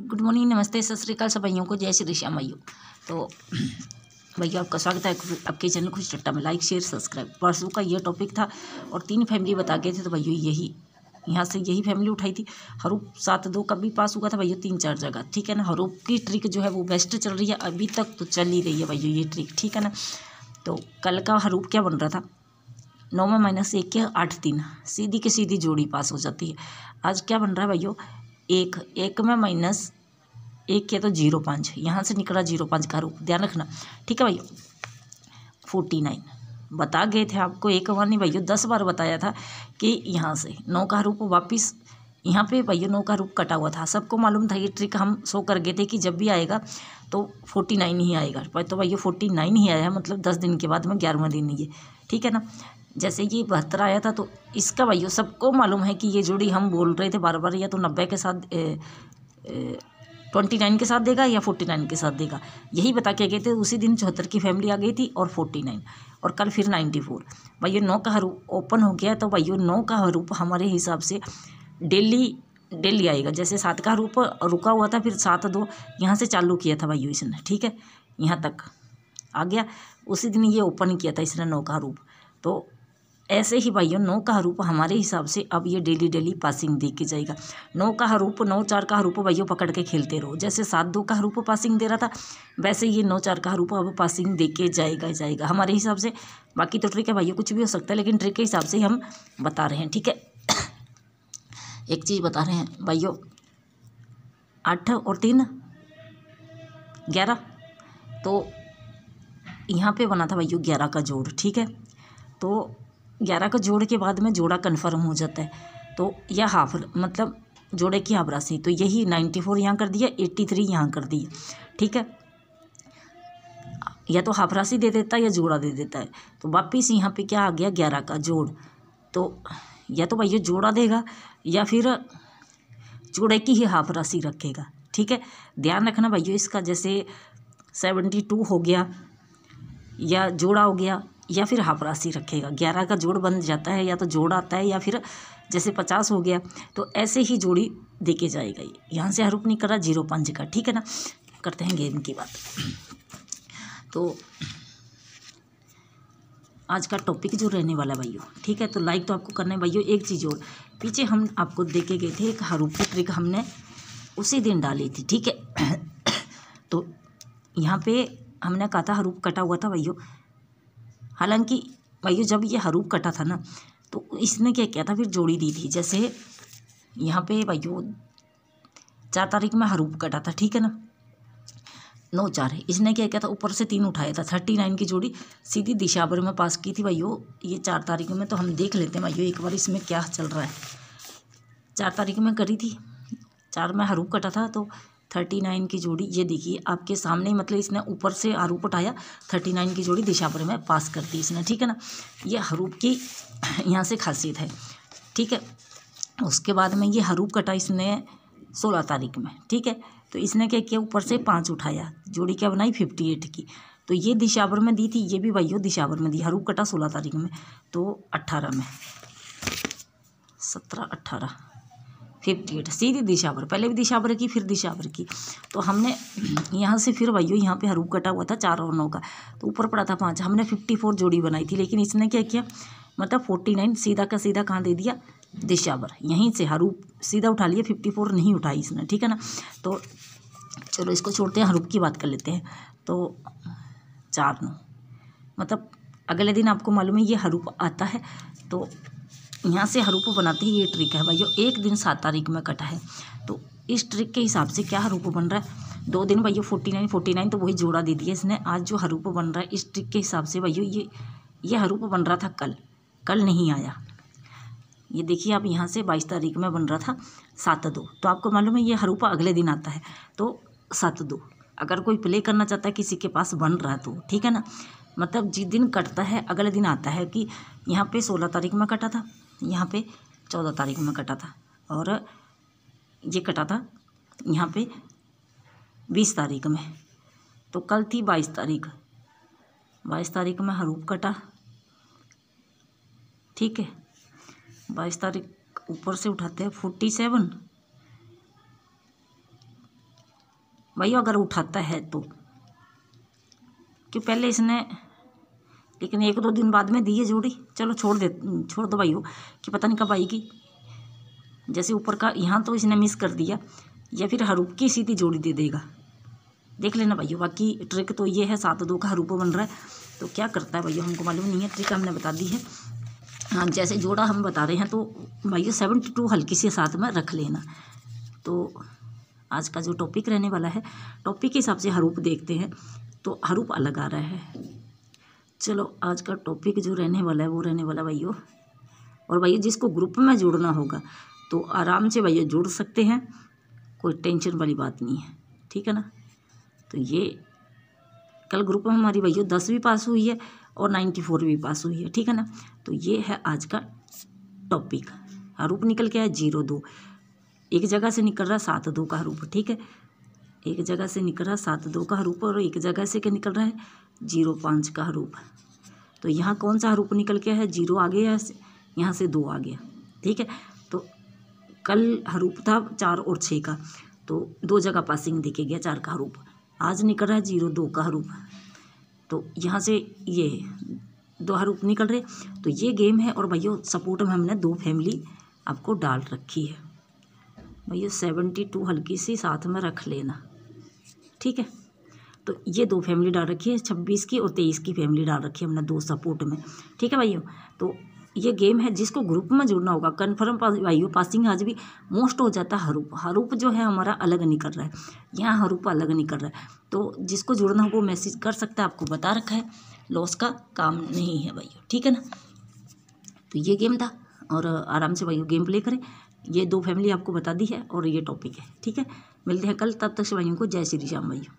Good morning, नमस्ते, सत श्रीकाल सब भाइयों को। जय श्री श्याम भाइयों। तो भैया आपका स्वागत है आपके चैनल खुश रट्टा में। Like share subscribe. परसों का ये टॉपिक था और 3 फैमिली बता गए थे, तो भैया यही यहाँ से यही फैमिली उठाई थी। हरूप 7-2 का भी पास हुआ था भैया 3-4 जगह, ठीक है ना। हरूप की ट्रिक जो है वो बेस्ट चल रही है अभी तक, तो चल ही रही है भैया ये ट्रिक, ठीक है ना। तो कल का हरूप क्या बन रहा था, 9 में -1 के 8-3, सीधी की सीधी जोड़ी पास हो जाती है। आज क्या बन रहा है भैया, 1 में -1 किया तो 0.5, यहाँ से निकला 0.5 का रूप, ध्यान रखना, ठीक है भैया। 49 बता गए थे आपको, एक बार नहीं भैया 10 बार बताया था कि यहाँ से 9 का रूप वापिस यहाँ पे भैया 9 का रूप कटा हुआ था। सबको मालूम था ये ट्रिक, हम शो कर गए थे कि जब भी आएगा तो 49 ही आएगा। तो भैया 49 ही आया है, मतलब 10 दिन के बाद में 11वां दिन ये, ठीक है ना। जैसे ये 72 आया था, तो इसका भैया सबको मालूम है कि ये जोड़ी हम बोल रहे थे बार बार, या तो 90 के साथ 29 के साथ देगा या 49 के साथ देगा, यही बता के गए थे। उसी दिन 74 की फैमिली आ गई थी और 49, और कल फिर 94। भैया 9 का हरूप ओपन हो गया, तो भैया 9 का हरूप हमारे हिसाब से डेली आएगा। जैसे 7 का हरूप रुका हुआ था, फिर 7-2 यहाँ से चालू किया था भैया इसने, ठीक है, यहाँ तक आ गया। उसी दिन ये ओपन किया था इसने 9 का हरूप। तो ऐसे ही भाइयों 9 का हरूप हमारे हिसाब से अब ये डेली पासिंग दे के जाएगा। 9 का हरूप 9-4 का हरूप भाइयों पकड़ के खेलते रहो। जैसे 7-2 का हरूप पासिंग दे रहा था, वैसे ये 9-4 का हरूप अब पासिंग दे के जाएगा हमारे हिसाब से। बाकी तो ट्रिक है भाइयों, कुछ भी हो सकता है, लेकिन ट्रिक के हिसाब से ही हम बता रहे हैं, ठीक है। एक चीज़ बता रहे हैं भाइयों, 8 और 3 11, तो यहाँ पे बना था भाइयों 11 का जोड़, ठीक है। तो 11 का जोड़ के बाद में जोड़ा कन्फर्म हो जाता है, तो यह हाफ, मतलब जोड़े की हाफ राशि, तो यही 94 यहाँ कर दिया, 83 यहाँ कर दिया, ठीक है। या तो हाफ राशि दे देता है या जोड़ा दे देता है। तो वापिस यहाँ पे क्या आ गया, 11 का जोड़। तो या तो भैया जोड़ा देगा या फिर जोड़े की ही हाफ राशि रखेगा, ठीक है। ध्यान रखना भैया इसका, जैसे 72 हो गया या जोड़ा हो गया, या फिर हाफ राशि रखेगा। 11 का जोड़ बन जाता है, या तो जोड़ आता है, या फिर जैसे 50 हो गया, तो ऐसे ही जोड़ी दे के जाएगा। यहाँ से हरूप नहीं करा 0.5 का, ठीक है ना। करते हैं गेम की बात। तो आज का टॉपिक जो रहने वाला है भाइयों, ठीक है, तो लाइक तो आपको करना है भाइयों। एक चीज़ और, पीछे हम आपको दे के गए थे एक हरूप की ट्रिक, हमने उसी दिन डाली थी, ठीक है। तो यहाँ पे हमने कहा था हरूप कटा हुआ था भाइयों। हालांकि भाइयों जब ये हरूप कटा था ना, तो इसने क्या किया था, फिर जोड़ी दी थी। जैसे यहाँ पे भाइयों 4 तारीख में हरूप कटा था, ठीक है ना, 9-4। इसने क्या किया था, ऊपर से 3 उठाया था, 39 की जोड़ी सीधी दिशा भर में पास की थी भाइयों ये 4 तारीख में। तो हम देख लेते हैं भाइयों एक बार इसमें क्या चल रहा है। 4 तारीख में करी थी, 4 में हरूप कटा था, तो 39 की जोड़ी ये देखिए आपके सामने, मतलब इसने ऊपर से हरूप उठाया, 39 की जोड़ी दिशा भर में पास कर दी इसने, ठीक है ना। ये हरूप की यहाँ से खासियत है, ठीक है। उसके बाद में ये हरूप कटा इसने 16 तारीख में, ठीक है। तो इसने क्या किया, ऊपर से 5 उठाया, जोड़ी क्या बनाई 58 की, तो ये दिशा भर में दी थी, ये भी भाइयों दिशा भर में दी। हरूप कटा 16 तारीख में, तो 18 में 17, 18, 58 सीधी दिशा भर, पहले भी दिशा भर की फिर दिशा भर की। तो हमने यहाँ से फिर भाइयों यहाँ पे हरूप कटा हुआ था 4 और 9 का, तो ऊपर पड़ा था 5, हमने 54 जोड़ी बनाई थी। लेकिन इसने क्या किया, मतलब 49 सीधा का सीधा कहाँ दे दिया, दिशा भर, यहीं से हरूप सीधा उठा लिया, 54 नहीं उठाई इसने, ठीक है ना। तो चलो इसको छोड़ते हैं, हरूप की बात कर लेते हैं। तो 4-9, मतलब अगले दिन आपको मालूम है ये हरूप आता है, तो यहाँ से हरूप बनाते ही ये ट्रिक है भाइयों। एक दिन 7 तारीख में कटा है, तो इस ट्रिक के हिसाब से क्या हरूप बन रहा है, 2 दिन भाइयों 49, तो वही जोड़ा दे दिया इसने। आज जो हरूप बन रहा है इस ट्रिक के हिसाब से भाइयों, ये हरूप बन रहा था कल नहीं आया। ये देखिए आप, यहाँ से 22 तारीख में बन रहा था 7-2, तो आपको मालूम है ये हरूप अगले दिन आता है, तो 7-2। अगर कोई प्ले करना चाहता है किसी के पास बन रहा है तो, ठीक है ना, मतलब जिस दिन कटता है अगले दिन आता है। कि यहाँ पे 16 तारीख में कटा था, यहाँ पे 14 तारीख में कटा था, और ये कटा था यहाँ पे 20 तारीख में। तो कल थी 22 तारीख, 22 तारीख में हरूप कटा, ठीक है। 22 तारीख ऊपर से उठाते हैं 47, भाइयों अगर उठाता है तो, कि पहले इसने लेकिन 1-2 दिन बाद में दी है जोड़ी, चलो छोड़ दो भाइयों कि पता नहीं कब आएगी। जैसे ऊपर का यहाँ तो इसने मिस कर दिया, या फिर हरूप की सीधी जोड़ी दे देगा, देख लेना भाइयों। बाकी ट्रिक तो ये है, 7-2 का हरूप बन रहा है, तो क्या करता है भाइयों हमको मालूम नहीं है, ट्रिक हमने बता दी है। हाँ, जैसे जोड़ा हम बता रहे हैं तो भाइयों 72 हल्की सी साथ में रख लेना। तो आज का जो टॉपिक रहने वाला है, टॉपिक के हिसाब से हरूप देखते हैं, तो हरूप अलग आ रहा है। चलो आज का टॉपिक जो रहने वाला है वो रहने वाला भाइयों, और भाइयों जिसको ग्रुप में जुड़ना होगा तो आराम से भाइयों जुड़ सकते हैं, कोई टेंशन वाली बात नहीं है, ठीक है ना। तो ये कल ग्रुप में हमारी भाइयों 10 भी पास हुई है और 94 भी पास हुई है, ठीक है ना। तो ये है आज का टॉपिक। हरूप निकल के है 0-2, एक जगह से निकल रहा 7-2 का हरूप, ठीक है। एक जगह से निकल रहा 7-2 का हरूप और एक जगह से क्या निकल रहा है 0-5 का हरूप। तो यहाँ कौन सा हरूप निकल के है 0 आ गया, यहाँ से 2 आ गया, ठीक है। तो कल हरूप था 4 और 6 का, तो 2 जगह पासिंग दिखे गया 4 का हरूप। आज निकल रहा है 0-2 का हरूप, तो यहाँ से ये 2 हरूप निकल रहे। तो ये गेम है, और भैया सपोर्ट में हमने 2 फैमिली आपको डाल रखी है भैया, 72 हल्की सी साथ में रख लेना, ठीक है। तो ये 2 फैमिली डाल रखी है, 26 की और 23 की फैमिली डाल रखी है हमने 2 सपोर्ट में, ठीक है भाइयों। तो ये गेम है, जिसको ग्रुप में जुड़ना होगा कन्फर्म भाइयों पासिंग आज भी मोस्ट हो जाता है। हरूप जो है हमारा अलग निकल रहा है, यहाँ हरूप अलग निकल रहा है। तो जिसको जुड़ना हो वो मैसेज कर सकता है, आपको बता रखा है, लॉस का काम नहीं है भाइयों, ठीक है ना। तो ये गेम था, और आराम से भाइयों गेम प्ले करें। ये 2 फैमिली आपको बता दी है और ये टॉपिक है, ठीक है। मिलते हैं कल, तब तक से भाइयों को जय श्री राम भाइयों।